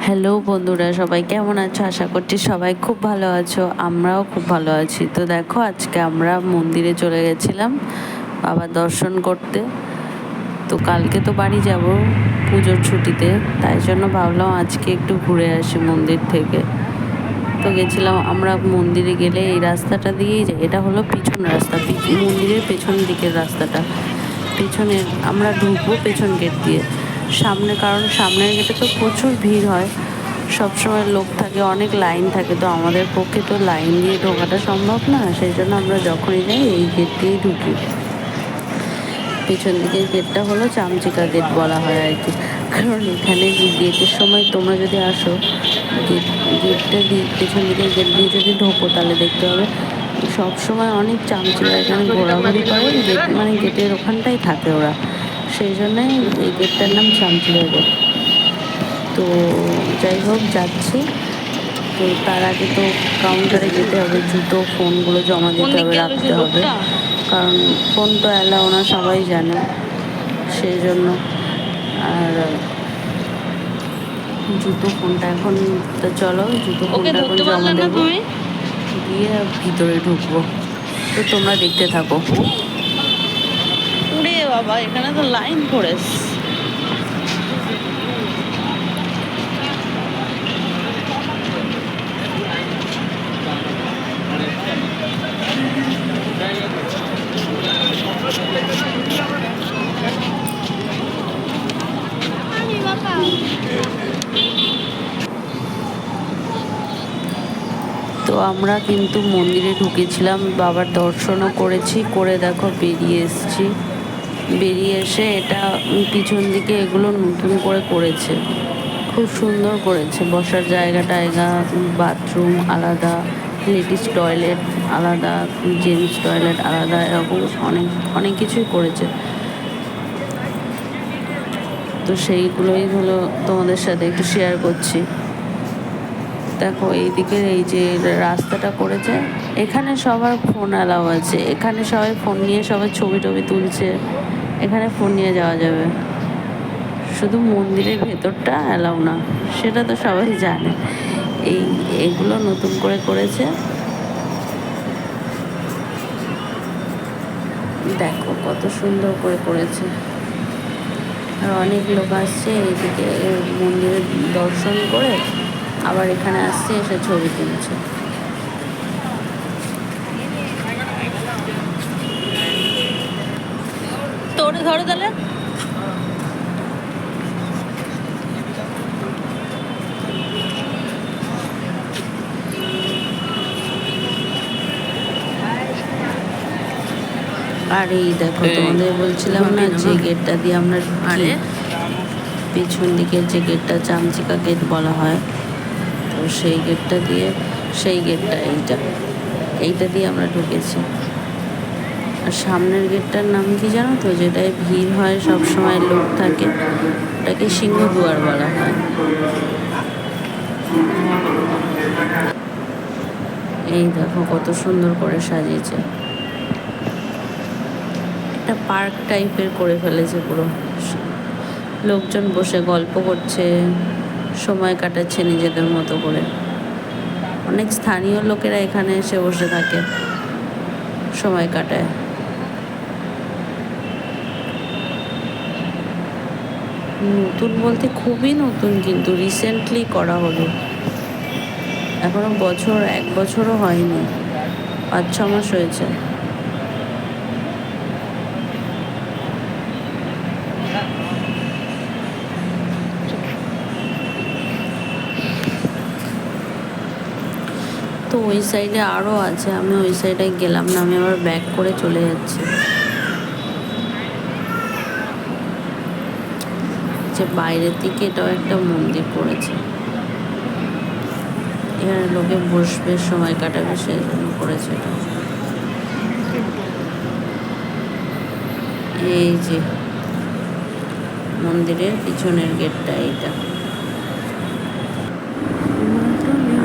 Hello বন্ধুরা, সবাই কেমন আছো? আশা করছি সবাই খুব ভালো আছো। আমরাও খুব ভালো আছি। তো দেখো, আজকে আমরা মন্দিরে চলে গেছিলাম বাবার দর্শন করতে। তো কালকে তো বাড়ি যাব পুজোর ছুটিতে, তাই জন্য ভাবলাম আজকে একটু ঘুরে আসি মন্দির থেকে। তো গেছিলাম আমরা। মন্দিরে গেলে এই রাস্তাটা দিয়েই যাই। এটা হলো পিছন রাস্তা, মন্দিরের পেছন দিকের রাস্তাটা। পেছনে আমরা ঢুকবো পেছন গেট দিয়ে। সামনে, কারণ সামনের গেটে তো প্রচুর ভিড় হয়, সবসময় লোক থাকে, অনেক লাইন থাকে। তো আমাদের পক্ষে তো লাইন দিয়ে ঢোকাটা সম্ভব না, সেই জন্য আমরা যখনই যাই এই গেট দিয়েই ঢুকি। পেছন দিকের গেটটা হলো চামচিকা গেট বলা হয় আর কি। কারণ এখানে গেটের সময় তোমরা যদি আসো, গেটটা দিয়ে পেছন দিকের গেট দিয়ে যদি ঢোকো, তাহলে দেখতে হবে সবসময় অনেক চামচিকা এখানে ঘোরাঘুরি করে। গেট মানে গেটের ওখানটাই থাকে ওরা, সেই জন্যই এই গেটটার নাম চামচিকা গেট। তো যাই হোক, যাচ্ছি। তো তার আগে তো কাউন্টারে যেতে হবে, জুতো ফোনগুলো জমা দিতে হবে, রাখতে হবে, কারণ ফোন তো অ্যালাউ না, সবাই জানে, সেই জন্য। আর জুতো ফোনটা এখন, তো চলো জুতো ফোনটা এখন জমা দেবো, গিয়ে ভিতরে ঢুকবো। তো তোমরা দেখতে থাকো। উড়ে বাবা, এখানে তো লাইন পড়েছে। তো আমরা কিন্তু মন্দিরে ঢুকেছিলাম, বাবার দর্শনও করেছি, করে দেখো বেরিয়ে এসেছি। বেরিয়ে এসে এটা পিছন দিকে এগুলো নতুন করে করেছে, খুব সুন্দর করেছে। বসার জায়গা টায়গা, বাথরুম আলাদা, লেডিস টয়লেট আলাদা, জেন্টস টয়লেট আলাদা, এরকম অনেক অনেক কিছুই করেছে। তো সেইগুলোই হলো তোমাদের সাথে একটু শেয়ার করছি। দেখো এইদিকের এই যে রাস্তাটা করেছে, এখানে সবার ফোন অ্যালাউ আছে। এখানে সবাই ফোন নিয়ে সবাই ছবি টবি তুলছে, এখানে ফোন নিয়ে যাওয়া যাবে। শুধু মন্দিরের ভেতরটা অ্যালাউ না, সেটা তো সবাই জানে। এগুলো নতুন করে করেছে, দেখো কত সুন্দর করে করেছে। আর অনেক লোক আসছে এইদিকে মন্দিরের দর্শন করে, আবার এখানে আসছে, এসে ছবি তুলছে। তোরে ধরো তাহলে। আর এই দেখো, তোমাদের বলছিলাম না যে গেটটা দিয়ে আমরা ঢুকি, পেছন দিকের যে গেটটা চামচিকা গেট বলা হয়, তো সেই গেটটা দিয়ে, সেই গেটটা এইটা দিয়ে আমরা ঢুকেছি। আর সামনের গেটটার নাম কি জানো তো? যেটায় ভিড় হয়, সব সময় লোক থাকে, ওটাকে সিংহদুয়ার বলা হয়। এই দেখো কত সুন্দর করে সাজিয়েছে, একটা পার্ক টাইপের করে ফেলেছে পুরো। লোকজন বসে গল্প করছে, সময় কাটাচ্ছে নিজেদের মতো করে। অনেক স্থানীয় লোকেরা এখানে এসে বসে থাকে, সময় কাটায়। নতুন বলতে খুবই নতুন, কিন্তু রিসেন্টলি করা হলো, এখনো এক বছরও হয়নি, 5-6 মাস হয়েছে। তো ওই সাইডে আরও আছে, আমি ওই সাইডে গেলাম না, আমি আবার ব্যাক করে চলে যাচ্ছি। যে বাইরের দিকে এটাও একটা মন্দির করেছে, এখানে লোকে বসবে, সময় কাটাবে, সেই জন্য করেছে এটা। এই যে মন্দিরের পিছনের গেটটা এইটা।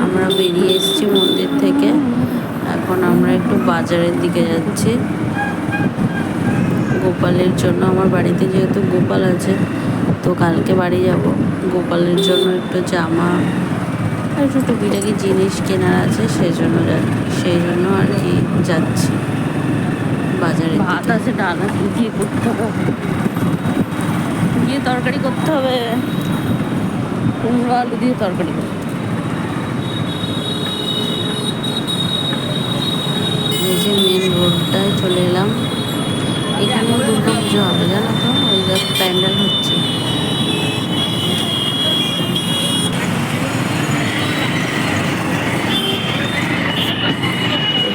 আমরা বেরিয়ে এসেছি মন্দির থেকে, এখন আমরা একটু বাজারের দিকে যাচ্ছি গোপালের জন্য। আমার বাড়িতে যেহেতু গোপাল আছে, তো কালকে বাড়ি যাব, গোপালের জন্য একটু জামা আর একটু টুকিটাকি জিনিস কেনার আছে, সেই জন্য আর কি যাচ্ছি বাজারে। ভাত আছে, ডাল আছে, গিয়ে করতে হবে, গিয়ে তরকারি করতে হবে, কুমড়ো আলু দিয়ে তরকারি করতে হবে। এই যে মেন রোডটায় চলে এলাম। এখানে দুর্গা পুজো হবে জানো তো, ওই যে প্যান্ডেল হচ্ছে।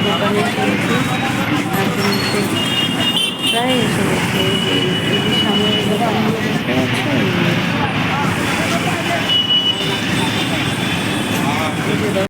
দোকানে এসে গেছি, এখন প্রায় এসে গেছে।